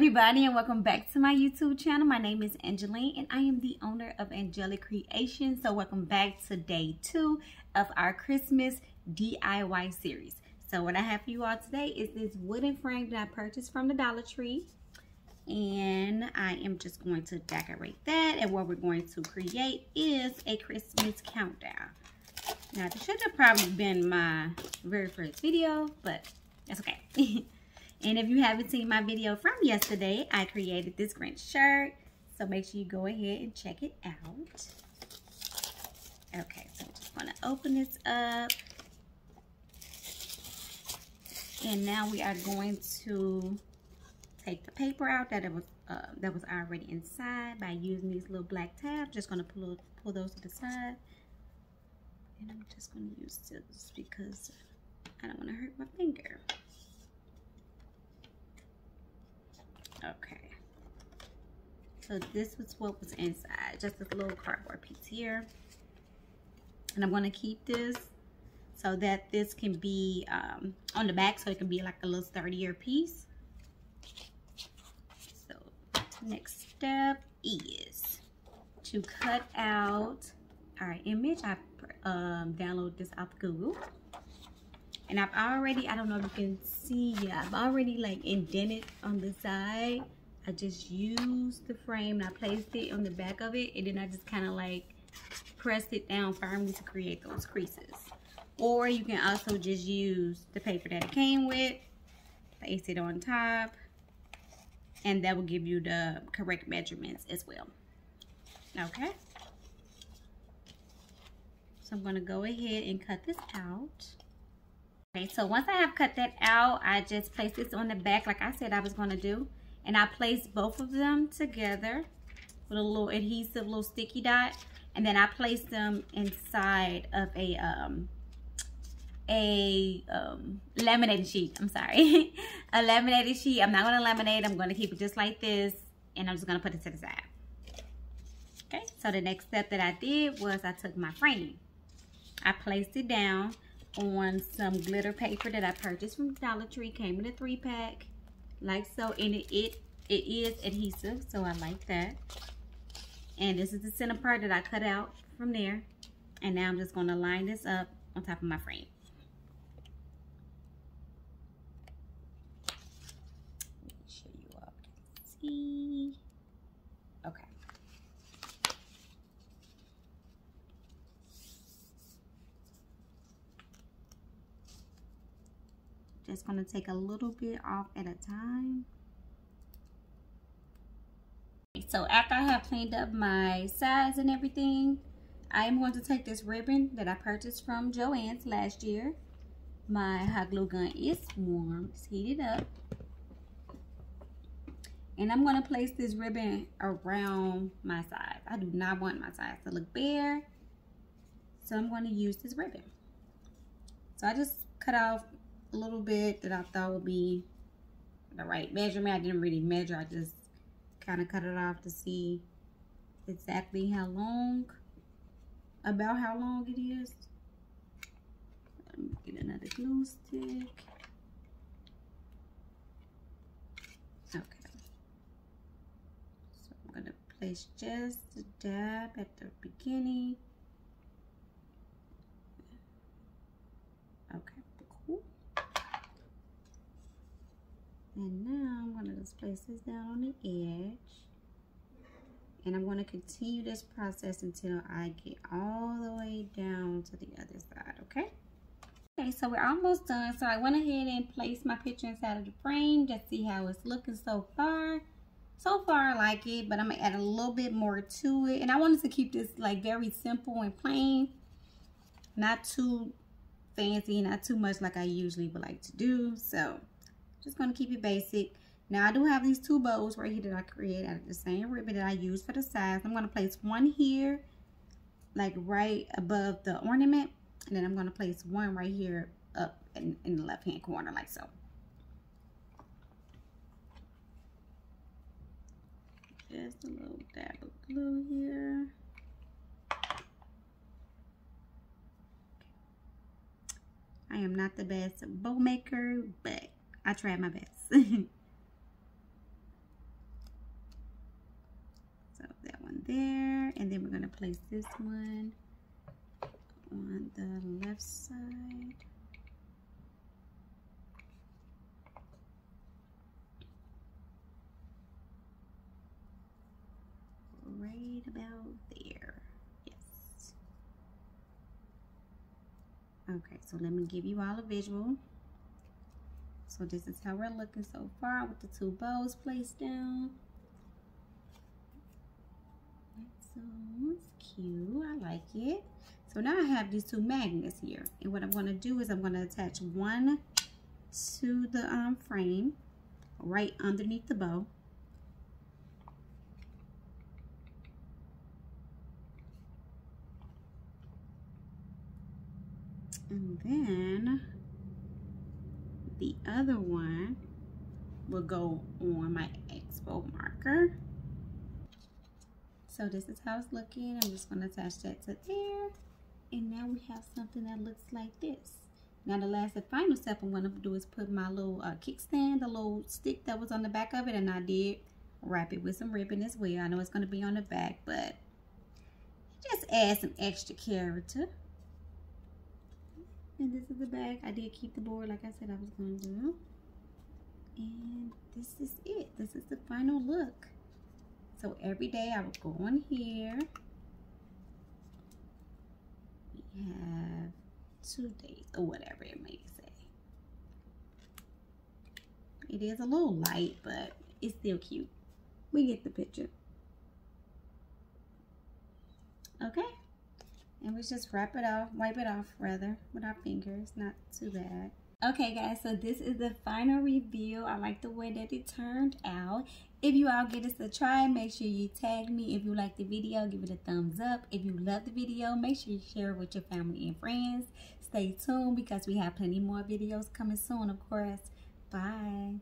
everybody, and welcome back to my YouTube channel. My name is Angeline and I am the owner of Angelic Creations. So welcome back to day 2 of our Christmas DIY series. So what I have for you all today is this wooden frame that I purchased from the Dollar Tree. And I am just going to decorate that, and what we're going to create is a Christmas countdown. Now this should have probably been my very first video, but that's okay. And if you haven't seen my video from yesterday, I created this Grinch shirt. So make sure you go ahead and check it out. Okay, so I'm just going to open this up. And now we are going to take the paper out that was already inside by using these little black tabs. Just going to pull those to the side. And I'm just going to use scissors because I don't want to hurt my finger. Okay, so this was what was inside, just this little cardboard piece here. And I'm going to keep this so that this can be on the back, so it can be like a little sturdier piece. So the next step is to cut out our image. I downloaded this off Google. And I've already, I don't know if you can see, yeah, I've already like indented on the side. I just used the frame and I placed it on the back of it, and then I just kind of like pressed it down firmly to create those creases. Or you can also just use the paper that it came with, place it on top, and that will give you the correct measurements as well. Okay. So I'm gonna go ahead and cut this out. Okay, so once I have cut that out, I just place this on the back like I said I was going to do. And I place both of them together with a little adhesive, little sticky dot. And then I place them inside of a laminated sheet. I'm sorry. A laminated sheet. I'm not going to laminate. I'm going to keep it just like this. And I'm just going to put it to the side. Okay, so the next step that I did was I took my frame. I placed it down on some glitter paper that I purchased from Dollar Tree. Came in a 3-pack, like so, and it is adhesive, so I like that. And this is the center part that I cut out from there. And now I'm just going to line this up on top of my frame. Let me show you all can see. Okay. Just going to take a little bit off at a time. So after I have cleaned up my sides and everything, I am going to take this ribbon that I purchased from Joann's last year. My hot glue gun is warm. It's heated up. And I'm going to place this ribbon around my sides. I do not want my sides to look bare, so I'm going to use this ribbon. So I just cut off a little bit that I thought would be the right measurement. I didn't really measure. I just kind of cut it off to see exactly how long, about how long it is. Let me get another glue stick. Okay. So I'm going to place just a dab at the beginning. Okay. And now I'm going to just place this down on the edge. And I'm going to continue this process until I get all the way down to the other side, okay? Okay, so we're almost done. So I went ahead and placed my picture inside of the frame. Just see how it's looking so far. So far I like it, but I'm going to add a little bit more to it. And I wanted to keep this like very simple and plain. Not too fancy, not too much like I usually would like to do. So just going to keep it basic. Now I do have these 2 bows right here that I created out of the same ribbon that I used for the sides. I'm going to place one here, like right above the ornament. And then I'm going to place one right here up in the left hand corner, like so. Just a little dab of glue here. I am not the best bow maker, but I tried my best. there, and then we're going to place this one on the left side. Right about there. Yes. Okay, so let me give you all a visual. So this is how we're looking so far with the two bows placed down. So it's cute. I like it. So now I have these two magnets here, and what I'm going to do is I'm going to attach one to the frame right underneath the bow. And then the other one will go on my expo marker. So this is how it's looking. I'm just going to attach that to there. And now we have something that looks like this. Now the last and final step I'm going to do is put my little kickstand, the little stick that was on the back of it. And I did wrap it with some ribbon as well. I know it's going to be on the back, but just add some extra character. And this is the back. I did keep the board like I said I was going to do. And this is it. This is the final look. So every day I would go on here. We have 2 days or whatever it may say. It is a little light, but it's still cute. We get the picture. Okay. And we just wrap it off, wipe it off rather, with our fingers. Not too bad. Okay guys, so this is the final review. I like the way that it turned out. If you all get us a try, make sure you tag me. If you like the video, give it a thumbs up. If you love the video, make sure you share it with your family and friends. Stay tuned because we have plenty more videos coming soon, of course. Bye.